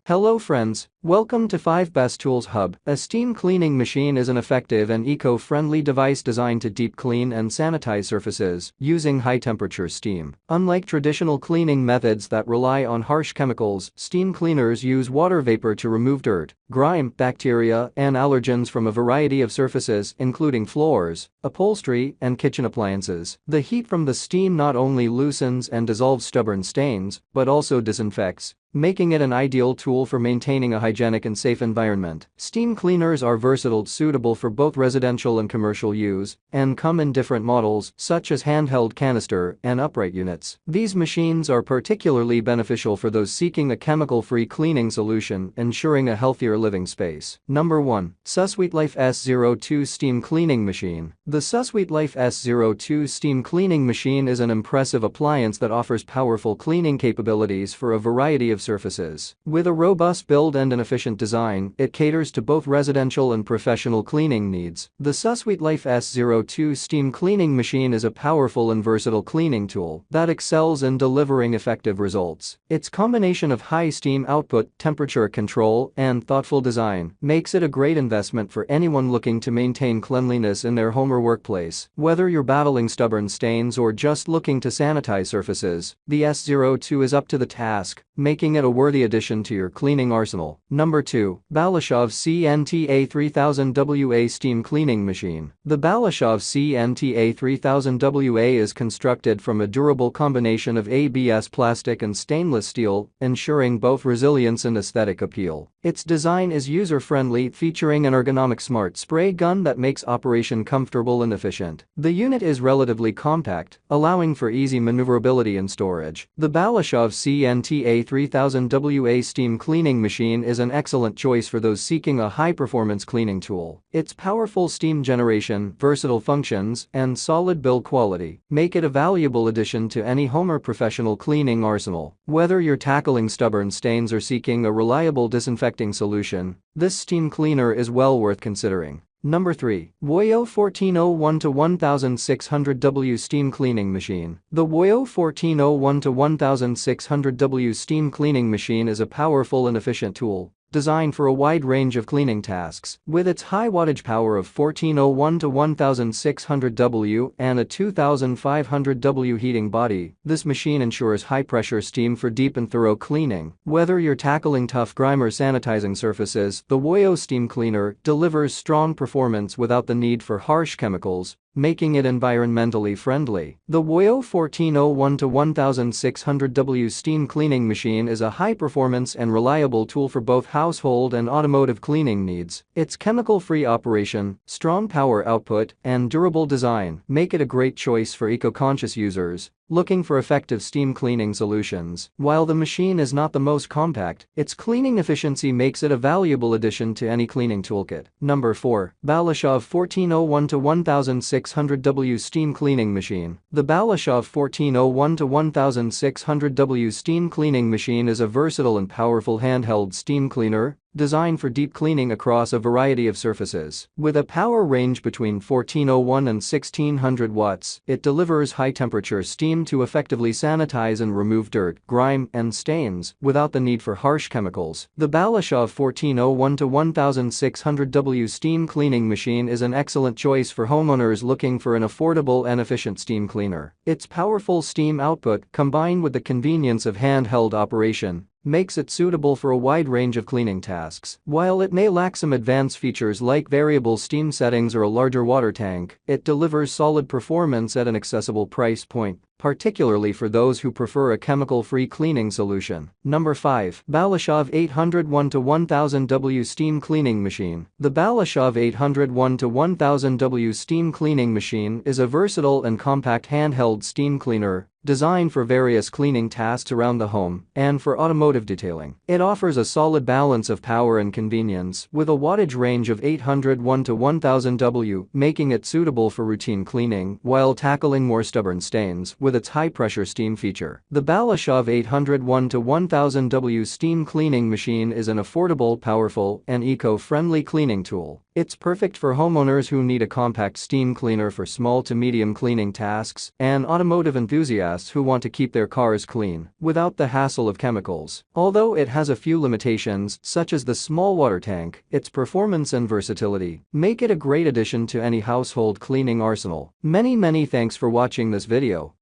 Hello friends, welcome to 5 Best Tools Hub. A steam cleaning machine is an effective and eco-friendly device designed to deep clean and sanitize surfaces using high-temperature steam. Unlike traditional cleaning methods that rely on harsh chemicals, steam cleaners use water vapor to remove dirt, grime, bacteria, and allergens from a variety of surfaces including floors, upholstery, and kitchen appliances. The heat from the steam not only loosens and dissolves stubborn stains, but also disinfects, making it an ideal tool for maintaining a hygienic and safe environment. Steam cleaners are versatile, suitable for both residential and commercial use, and come in different models such as handheld, canister, and upright units. These machines are particularly beneficial for those seeking a chemical-free cleaning solution, ensuring a healthier living space. Number 1. Susweetlife S02 Steam Cleaning Machine. The Susweetlife S02 Steam Cleaning Machine is an impressive appliance that offers powerful cleaning capabilities for a variety of surfaces. With a robust build and an efficient design, it caters to both residential and professional cleaning needs. The Susweetlife S02 Steam Cleaning Machine is a powerful and versatile cleaning tool that excels in delivering effective results. Its combination of high steam output, temperature control, and thoughtful design makes it a great investment for anyone looking to maintain cleanliness in their home or workplace. Whether you're battling stubborn stains or just looking to sanitize surfaces, the S02 is up to the task, making it a worthy addition to your cleaning arsenal. Number 2. Balashov CNTA3000WA Steam Cleaning Machine. The Balashov CNTA3000WA is constructed from a durable combination of ABS plastic and stainless steel, ensuring both resilience and aesthetic appeal. Its design is user-friendly, featuring an ergonomic smart spray gun that makes operation comfortable and efficient. The unit is relatively compact, allowing for easy maneuverability and storage. The Balashov CNTA3000WA Steam Cleaning Machine is an excellent choice for those seeking a high-performance cleaning tool. Its powerful steam generation, versatile functions, and solid build quality make it a valuable addition to any home or professional cleaning arsenal. Whether you're tackling stubborn stains or seeking a reliable disinfecting solution, this steam cleaner is well worth considering. Number 3. Woyo 1401-1600W Steam Cleaning Machine. The Woyo 1401-1600W Steam Cleaning Machine is a powerful and efficient tool designed for a wide range of cleaning tasks. With its high wattage power of 1401-1600W and a 2500W heating body, this machine ensures high-pressure steam for deep and thorough cleaning. Whether you're tackling tough grime or sanitizing surfaces, the Woyo Steam Cleaner delivers strong performance without the need for harsh chemicals, making it environmentally friendly. The Woyo 1401-1600W Steam Cleaning Machine is a high-performance and reliable tool for both household and automotive cleaning needs. Its chemical-free operation, strong power output, and durable design make it a great choice for eco-conscious users looking for effective steam cleaning solutions. While the machine is not the most compact, its cleaning efficiency makes it a valuable addition to any cleaning toolkit. Number 4. Balashov 1401-1600W Steam Cleaning Machine. The Balashov 1401-1600W Steam Cleaning Machine is a versatile and powerful handheld steam cleaner designed for deep cleaning across a variety of surfaces. With a power range between 1401 and 1600 watts, it delivers high-temperature steam to effectively sanitize and remove dirt, grime, and stains without the need for harsh chemicals. The Balashov 1401-1600W Steam Cleaning Machine is an excellent choice for homeowners looking for an affordable and efficient steam cleaner. Its powerful steam output, combined with the convenience of handheld operation, makes it suitable for a wide range of cleaning tasks. While it may lack some advanced features like variable steam settings or a larger water tank, it delivers solid performance at an accessible price point, particularly for those who prefer a chemical-free cleaning solution. Number 5. Balashov 801-1000W Steam Cleaning Machine. The Balashov 801-1000W Steam Cleaning Machine is a versatile and compact handheld steam cleaner designed for various cleaning tasks around the home and for automotive detailing. It offers a solid balance of power and convenience with a wattage range of 801-1000W, making it suitable for routine cleaning while tackling more stubborn stains. with its high-pressure steam feature. The Balashov 801-1000W steam cleaning machine is an affordable, powerful, and eco-friendly cleaning tool. It's perfect for homeowners who need a compact steam cleaner for small to medium cleaning tasks and automotive enthusiasts who want to keep their cars clean without the hassle of chemicals. Although it has a few limitations, such as the small water tank, its performance and versatility make it a great addition to any household cleaning arsenal. Many thanks for watching this video.